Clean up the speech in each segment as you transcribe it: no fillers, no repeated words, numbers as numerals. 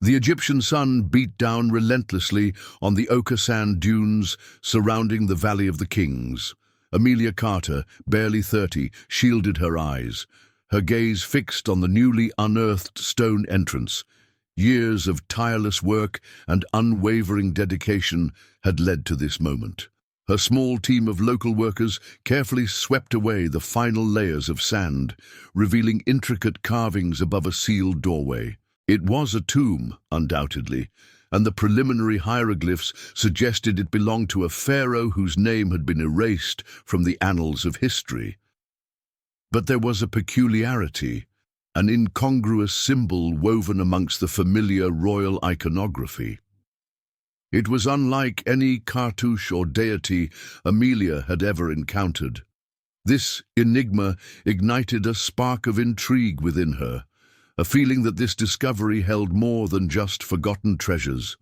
The Egyptian sun beat down relentlessly on the ochre sand dunes surrounding the Valley of the Kings. Amelia Carter, barely 30, shielded her eyes, her gaze fixed on the newly unearthed stone entrance. Years of tireless work and unwavering dedication had led to this moment. Her small team of local workers carefully swept away the final layers of sand, revealing intricate carvings above a sealed doorway. It was a tomb, undoubtedly, and the preliminary hieroglyphs suggested it belonged to a pharaoh whose name had been erased from the annals of history. But there was a peculiarity, an incongruous symbol woven amongst the familiar royal iconography. It was unlike any cartouche or deity Amelia had ever encountered. This enigma ignited a spark of intrigue within her, a feeling that this discovery held more than just forgotten treasures.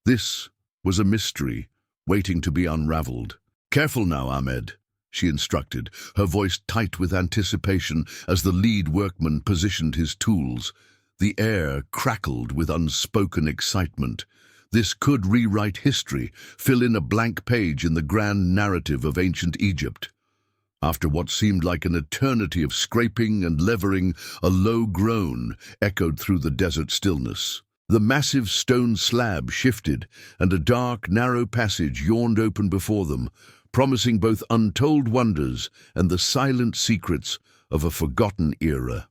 This was a mystery, waiting to be unraveled. "Careful now, Ahmed," she instructed, her voice tight with anticipation as the lead workman positioned his tools. The air crackled with unspoken excitement. This could rewrite history, fill in a blank page in the grand narrative of ancient Egypt. After what seemed like an eternity of scraping and levering, a low groan echoed through the desert stillness. The massive stone slab shifted, and a dark, narrow passage yawned open before them, promising both untold wonders and the silent secrets of a forgotten era.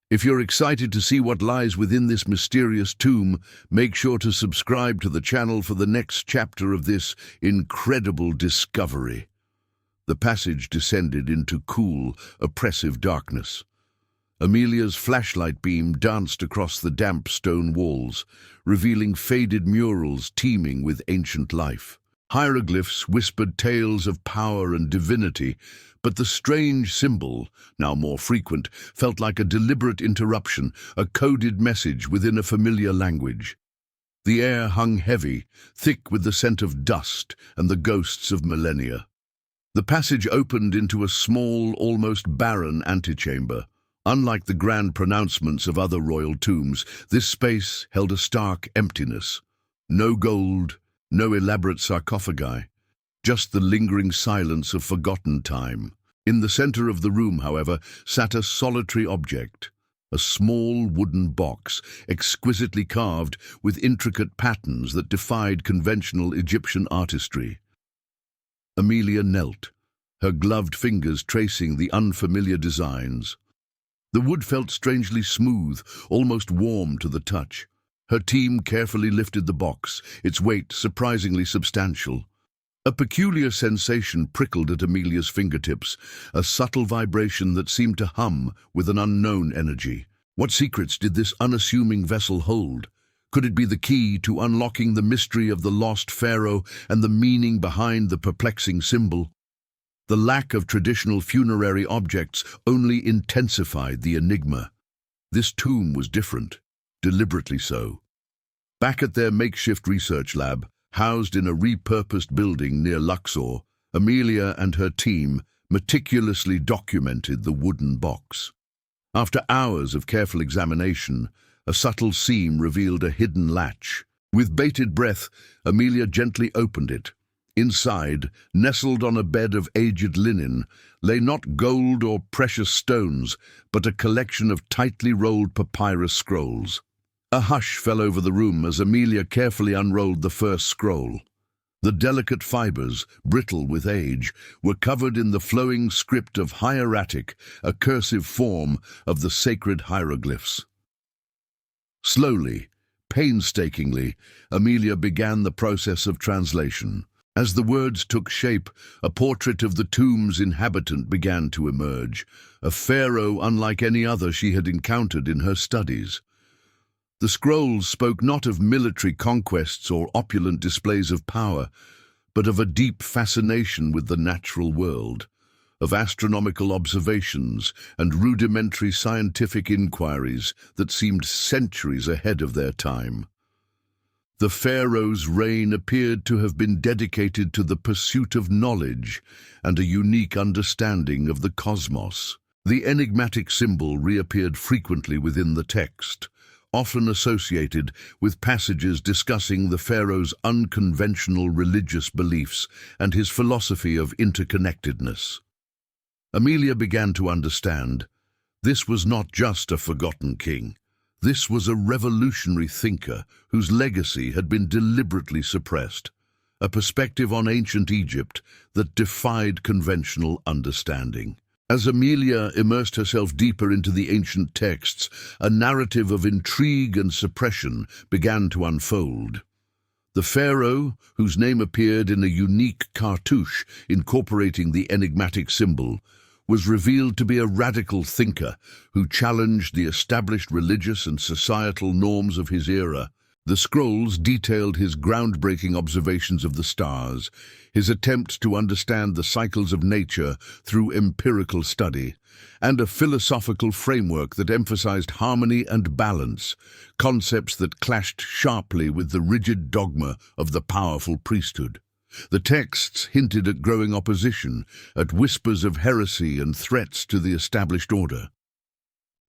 If you're excited to see what lies within this mysterious tomb, make sure to subscribe to the channel for the next chapter of this incredible discovery. The passage descended into cool, oppressive darkness. Amelia's flashlight beam danced across the damp stone walls, revealing faded murals teeming with ancient life. Hieroglyphs whispered tales of power and divinity, but the strange symbol, now more frequent, felt like a deliberate interruption, a coded message within a familiar language. The air hung heavy, thick with the scent of dust and the ghosts of millennia. The passage opened into a small, almost barren antechamber. Unlike the grand pronouncements of other royal tombs, this space held a stark emptiness. No gold, no elaborate sarcophagi, just the lingering silence of forgotten time. In the center of the room, however, sat a solitary object, a small wooden box, exquisitely carved with intricate patterns that defied conventional Egyptian artistry. Amelia knelt, her gloved fingers tracing the unfamiliar designs. The wood felt strangely smooth, almost warm to the touch. Her team carefully lifted the box, its weight surprisingly substantial. A peculiar sensation prickled at Amelia's fingertips, a subtle vibration that seemed to hum with an unknown energy. What secrets did this unassuming vessel hold? Could it be the key to unlocking the mystery of the lost pharaoh and the meaning behind the perplexing symbol? The lack of traditional funerary objects only intensified the enigma. This tomb was different, deliberately so. Back at their makeshift research lab, housed in a repurposed building near Luxor, Amelia and her team meticulously documented the wooden box. After hours of careful examination, a subtle seam revealed a hidden latch. With bated breath, Amelia gently opened it. Inside, nestled on a bed of aged linen, lay not gold or precious stones, but a collection of tightly rolled papyrus scrolls. A hush fell over the room as Amelia carefully unrolled the first scroll. The delicate fibers, brittle with age, were covered in the flowing script of hieratic, a cursive form of the sacred hieroglyphs. Slowly, painstakingly, Amelia began the process of translation. As the words took shape, a portrait of the tomb's inhabitant began to emerge, a pharaoh unlike any other she had encountered in her studies. The scrolls spoke not of military conquests or opulent displays of power, but of a deep fascination with the natural world, of astronomical observations and rudimentary scientific inquiries that seemed centuries ahead of their time. The pharaoh's reign appeared to have been dedicated to the pursuit of knowledge and a unique understanding of the cosmos. The enigmatic symbol reappeared frequently within the text, often associated with passages discussing the pharaoh's unconventional religious beliefs and his philosophy of interconnectedness. Amelia began to understand this was not just a forgotten king. This was a revolutionary thinker whose legacy had been deliberately suppressed, a perspective on ancient Egypt that defied conventional understanding. As Amelia immersed herself deeper into the ancient texts, a narrative of intrigue and suppression began to unfold. The pharaoh, whose name appeared in a unique cartouche incorporating the enigmatic symbol, was revealed to be a radical thinker who challenged the established religious and societal norms of his era. The scrolls detailed his groundbreaking observations of the stars, his attempts to understand the cycles of nature through empirical study, and a philosophical framework that emphasized harmony and balance, concepts that clashed sharply with the rigid dogma of the powerful priesthood. The texts hinted at growing opposition, at whispers of heresy and threats to the established order.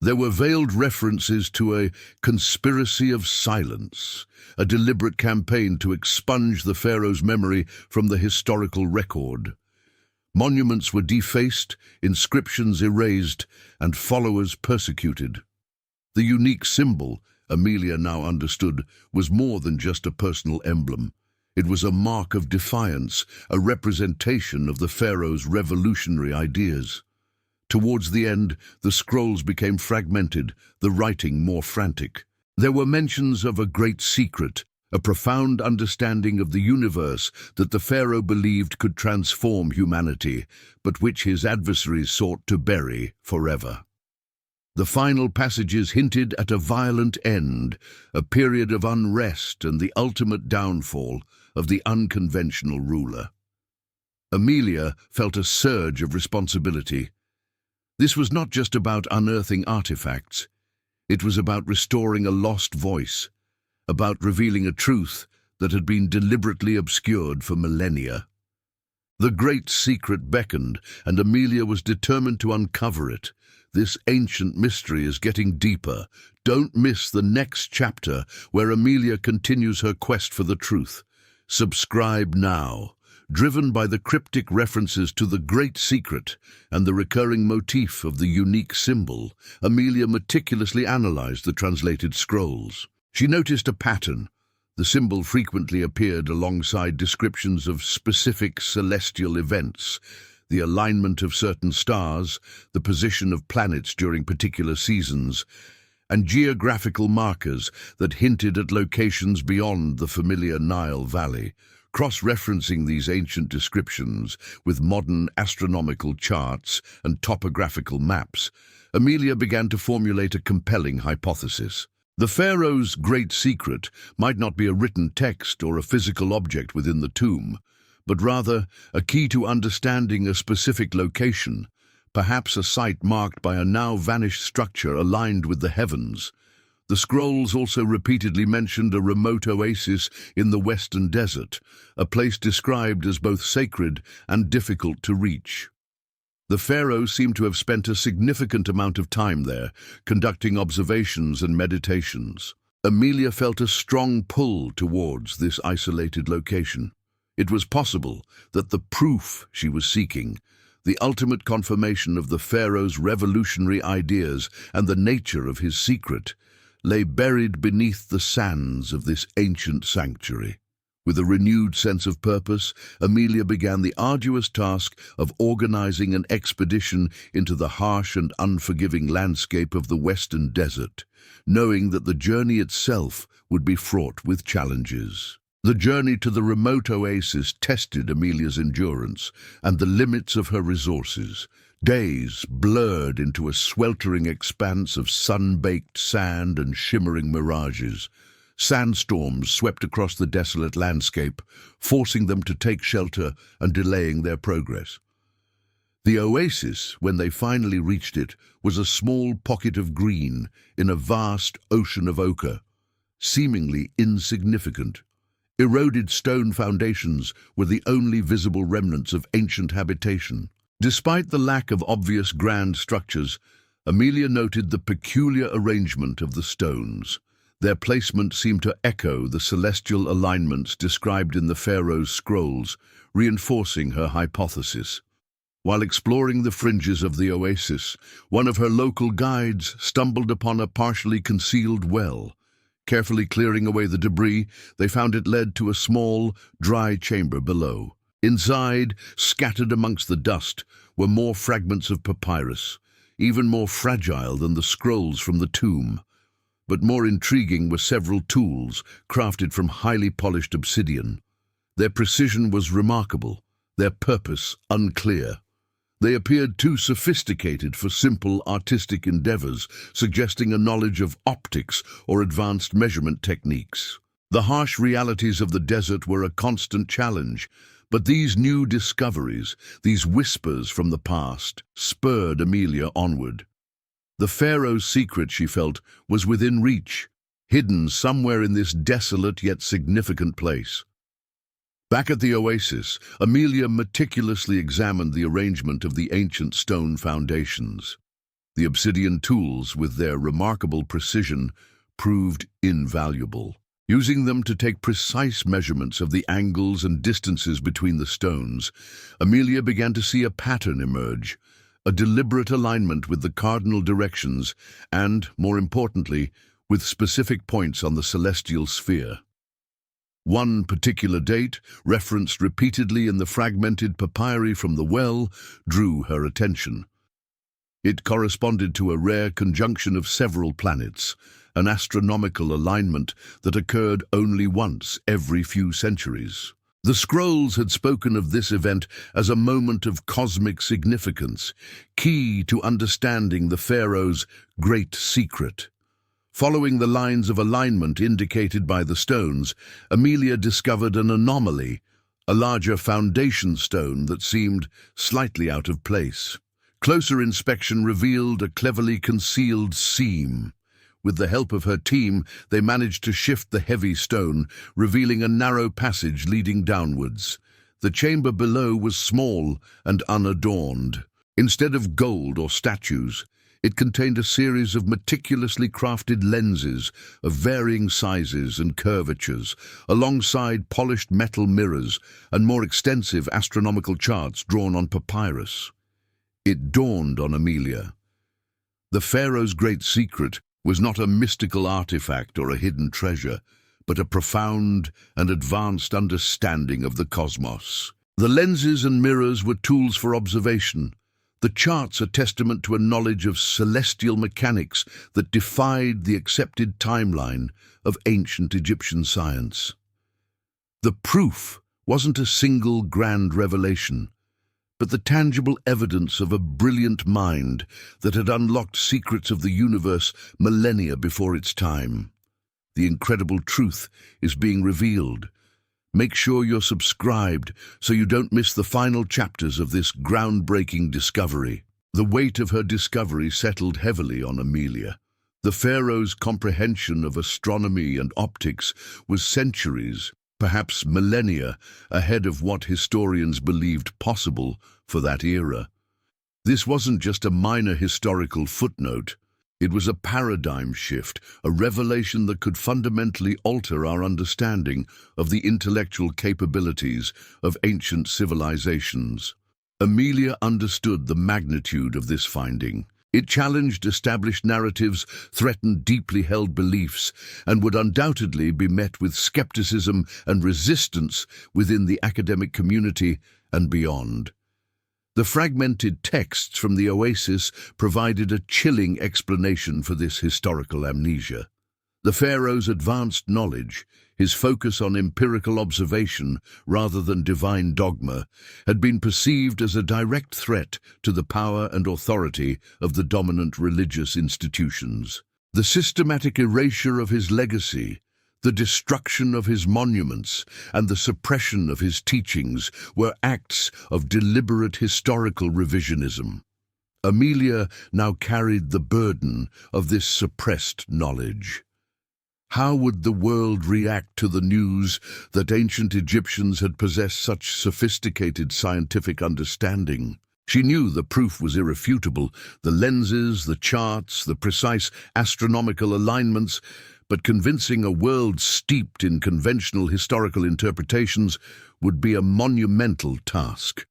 There were veiled references to a conspiracy of silence, a deliberate campaign to expunge the pharaoh's memory from the historical record. Monuments were defaced, inscriptions erased, and followers persecuted. The unique symbol, Amelia now understood, was more than just a personal emblem. It was a mark of defiance, a representation of the pharaoh's revolutionary ideas. Towards the end, the scrolls became fragmented, the writing more frantic. There were mentions of a great secret, a profound understanding of the universe that the pharaoh believed could transform humanity, but which his adversaries sought to bury forever. The final passages hinted at a violent end, a period of unrest and the ultimate downfall of the unconventional ruler. Amelia felt a surge of responsibility. This was not just about unearthing artifacts. It was about restoring a lost voice, about revealing a truth that had been deliberately obscured for millennia. The great secret beckoned, and Amelia was determined to uncover it. This ancient mystery is getting deeper. Don't miss the next chapter, where Amelia continues her quest for the truth. Subscribe now. Driven by the cryptic references to the great secret and the recurring motif of the unique symbol, Amelia meticulously analyzed the translated scrolls. She noticed a pattern. The symbol frequently appeared alongside descriptions of specific celestial events, the alignment of certain stars, the position of planets during particular seasons, and geographical markers that hinted at locations beyond the familiar Nile Valley. Cross-referencing these ancient descriptions with modern astronomical charts and topographical maps, Amelia began to formulate a compelling hypothesis. The pharaoh's great secret might not be a written text or a physical object within the tomb, but rather a key to understanding a specific location, perhaps a site marked by a now-vanished structure aligned with the heavens. The scrolls also repeatedly mentioned a remote oasis in the western desert, a place described as both sacred and difficult to reach. The pharaoh seemed to have spent a significant amount of time there, conducting observations and meditations. Amelia felt a strong pull towards this isolated location. It was possible that the proof she was seeking, the ultimate confirmation of the pharaoh's revolutionary ideas and the nature of his secret, lay buried beneath the sands of this ancient sanctuary. With a renewed sense of purpose, Amelia began the arduous task of organizing an expedition into the harsh and unforgiving landscape of the western desert, knowing that the journey itself would be fraught with challenges. The journey to the remote oasis tested Amelia's endurance and the limits of her resources. Days blurred into a sweltering expanse of sun-baked sand and shimmering mirages. Sandstorms swept across the desolate landscape, forcing them to take shelter and delaying their progress. The oasis, when they finally reached it, was a small pocket of green in a vast ocean of ochre, seemingly insignificant. Eroded stone foundations were the only visible remnants of ancient habitation. Despite the lack of obvious grand structures, Amelia noted the peculiar arrangement of the stones. Their placement seemed to echo the celestial alignments described in the pharaoh's scrolls, reinforcing her hypothesis. While exploring the fringes of the oasis, one of her local guides stumbled upon a partially concealed well. Carefully clearing away the debris, they found it led to a small, dry chamber below. Inside, scattered amongst the dust, were more fragments of papyrus, even more fragile than the scrolls from the tomb. But more intriguing were several tools crafted from highly polished obsidian. Their precision was remarkable, their purpose unclear. They appeared too sophisticated for simple artistic endeavors, suggesting a knowledge of optics or advanced measurement techniques. The harsh realities of the desert were a constant challenge, but these new discoveries, these whispers from the past, spurred Amelia onward. The pharaoh's secret, she felt, was within reach, hidden somewhere in this desolate yet significant place. Back at the oasis, Amelia meticulously examined the arrangement of the ancient stone foundations. The obsidian tools, with their remarkable precision, proved invaluable. Using them to take precise measurements of the angles and distances between the stones, Amelia began to see a pattern emerge, a deliberate alignment with the cardinal directions and, more importantly, with specific points on the celestial sphere. One particular date, referenced repeatedly in the fragmented papyri from the well, drew her attention. It corresponded to a rare conjunction of several planets, an astronomical alignment that occurred only once every few centuries. The scrolls had spoken of this event as a moment of cosmic significance, key to understanding the pharaoh's great secret. Following the lines of alignment indicated by the stones, Amelia discovered an anomaly, a larger foundation stone that seemed slightly out of place. Closer inspection revealed a cleverly concealed seam. With the help of her team, they managed to shift the heavy stone, revealing a narrow passage leading downwards. The chamber below was small and unadorned. Instead of gold or statues, it contained a series of meticulously crafted lenses of varying sizes and curvatures, alongside polished metal mirrors and more extensive astronomical charts drawn on papyrus. It dawned on Amelia. The pharaoh's great secret was not a mystical artifact or a hidden treasure, but a profound and advanced understanding of the cosmos. The lenses and mirrors were tools for observation, the charts a testament to a knowledge of celestial mechanics that defied the accepted timeline of ancient Egyptian science. The proof wasn't a single grand revelation, but the tangible evidence of a brilliant mind that had unlocked secrets of the universe millennia before its time. The incredible truth is being revealed. Make sure you're subscribed so you don't miss the final chapters of this groundbreaking discovery. The weight of her discovery settled heavily on Amelia. The pharaoh's comprehension of astronomy and optics was centuries, perhaps millennia, ahead of what historians believed possible for that era. This wasn't just a minor historical footnote. It was a paradigm shift, a revelation that could fundamentally alter our understanding of the intellectual capabilities of ancient civilizations. Amelia understood the magnitude of this finding. It challenged established narratives, threatened deeply held beliefs, and would undoubtedly be met with skepticism and resistance within the academic community and beyond. The fragmented texts from the oasis provided a chilling explanation for this historical amnesia. The pharaoh's advanced knowledge, his focus on empirical observation rather than divine dogma, had been perceived as a direct threat to the power and authority of the dominant religious institutions. The systematic erasure of his legacy, the destruction of his monuments, and the suppression of his teachings were acts of deliberate historical revisionism. Amelia now carried the burden of this suppressed knowledge. How would the world react to the news that ancient Egyptians had possessed such sophisticated scientific understanding? She knew the proof was irrefutable, the lenses, the charts, the precise astronomical alignments, but convincing a world steeped in conventional historical interpretations would be a monumental task.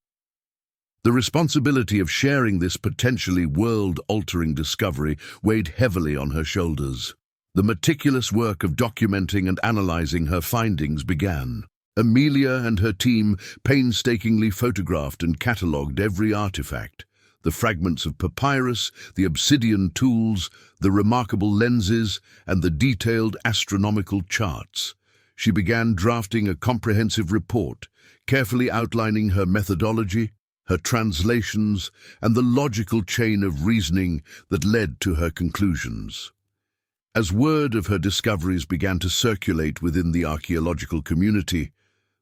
The responsibility of sharing this potentially world-altering discovery weighed heavily on her shoulders. The meticulous work of documenting and analyzing her findings began. Amelia and her team painstakingly photographed and catalogued every artifact: the fragments of papyrus, the obsidian tools, the remarkable lenses, and the detailed astronomical charts. She began drafting a comprehensive report, carefully outlining her methodology, her translations, and the logical chain of reasoning that led to her conclusions. As word of her discoveries began to circulate within the archaeological community,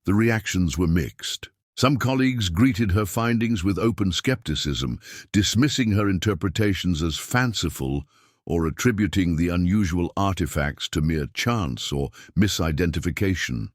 the reactions were mixed. Some colleagues greeted her findings with open skepticism, dismissing her interpretations as fanciful or attributing the unusual artifacts to mere chance or misidentification.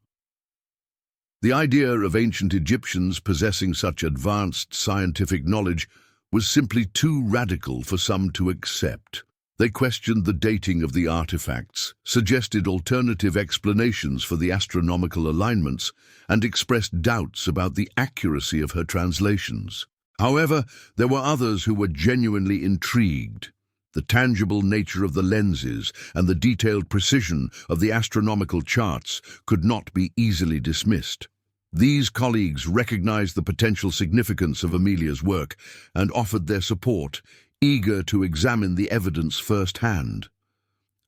The idea of ancient Egyptians possessing such advanced scientific knowledge was simply too radical for some to accept. They questioned the dating of the artifacts, suggested alternative explanations for the astronomical alignments, and expressed doubts about the accuracy of her translations. However, there were others who were genuinely intrigued. The tangible nature of the lenses and the detailed precision of the astronomical charts could not be easily dismissed. These colleagues recognized the potential significance of Amelia's work and offered their support, eager to examine the evidence firsthand.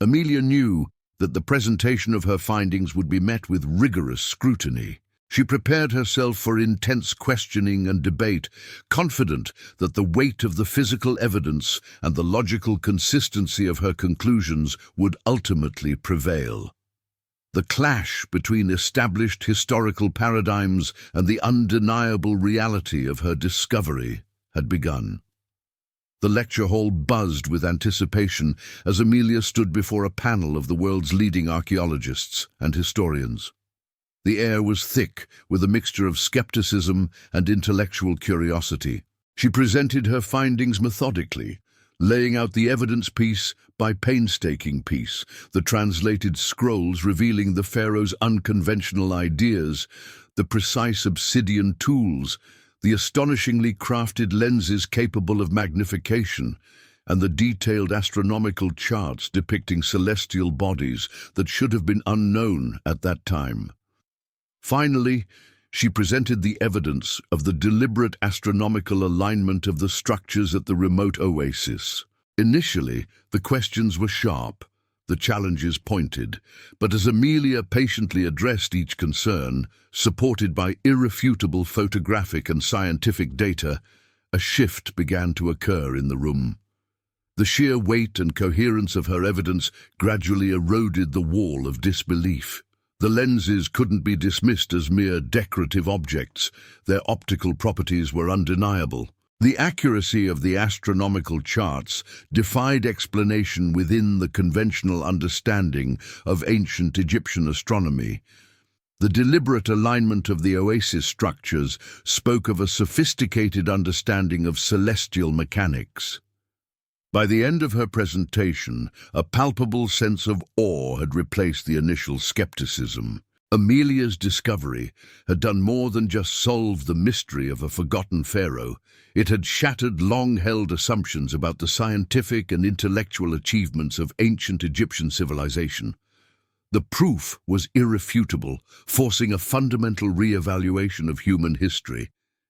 Amelia knew that the presentation of her findings would be met with rigorous scrutiny. She prepared herself for intense questioning and debate, confident that the weight of the physical evidence and the logical consistency of her conclusions would ultimately prevail. The clash between established historical paradigms and the undeniable reality of her discovery had begun. The lecture hall buzzed with anticipation as Amelia stood before a panel of the world's leading archaeologists and historians. The air was thick with a mixture of skepticism and intellectual curiosity. She presented her findings methodically, laying out the evidence piece by painstaking piece, the translated scrolls revealing the pharaoh's unconventional ideas, the precise obsidian tools, the astonishingly crafted lenses capable of magnification, and the detailed astronomical charts depicting celestial bodies that should have been unknown at that time. Finally, she presented the evidence of the deliberate astronomical alignment of the structures at the remote oasis. Initially, the questions were sharp, the challenges pointed, but as Amelia patiently addressed each concern, supported by irrefutable photographic and scientific data, a shift began to occur in the room. The sheer weight and coherence of her evidence gradually eroded the wall of disbelief. The lenses couldn't be dismissed as mere decorative objects. Their optical properties were undeniable. The accuracy of the astronomical charts defied explanation within the conventional understanding of ancient Egyptian astronomy. The deliberate alignment of the oasis structures spoke of a sophisticated understanding of celestial mechanics. By the end of her presentation, a palpable sense of awe had replaced the initial skepticism. Amelia's discovery had done more than just solve the mystery of a forgotten pharaoh. It had shattered long-held assumptions about the scientific and intellectual achievements of ancient Egyptian civilization. The proof was irrefutable, forcing a fundamental re-evaluation of human history.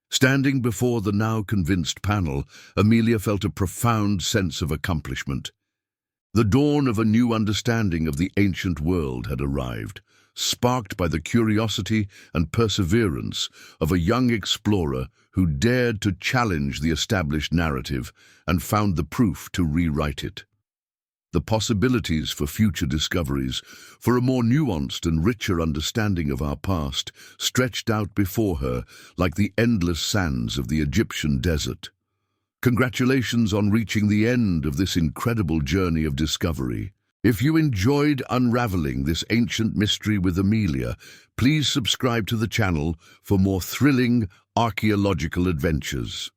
Standing before the now convinced panel, Amelia felt a profound sense of accomplishment. The dawn of a new understanding of the ancient world had arrived, sparked by the curiosity and perseverance of a young explorer who dared to challenge the established narrative and found the proof to rewrite it. The possibilities for future discoveries, for a more nuanced and richer understanding of our past, stretched out before her like the endless sands of the Egyptian desert. Congratulations on reaching the end of this incredible journey of discovery. If you enjoyed unraveling this ancient mystery with Amelia, please subscribe to the channel for more thrilling archaeological adventures.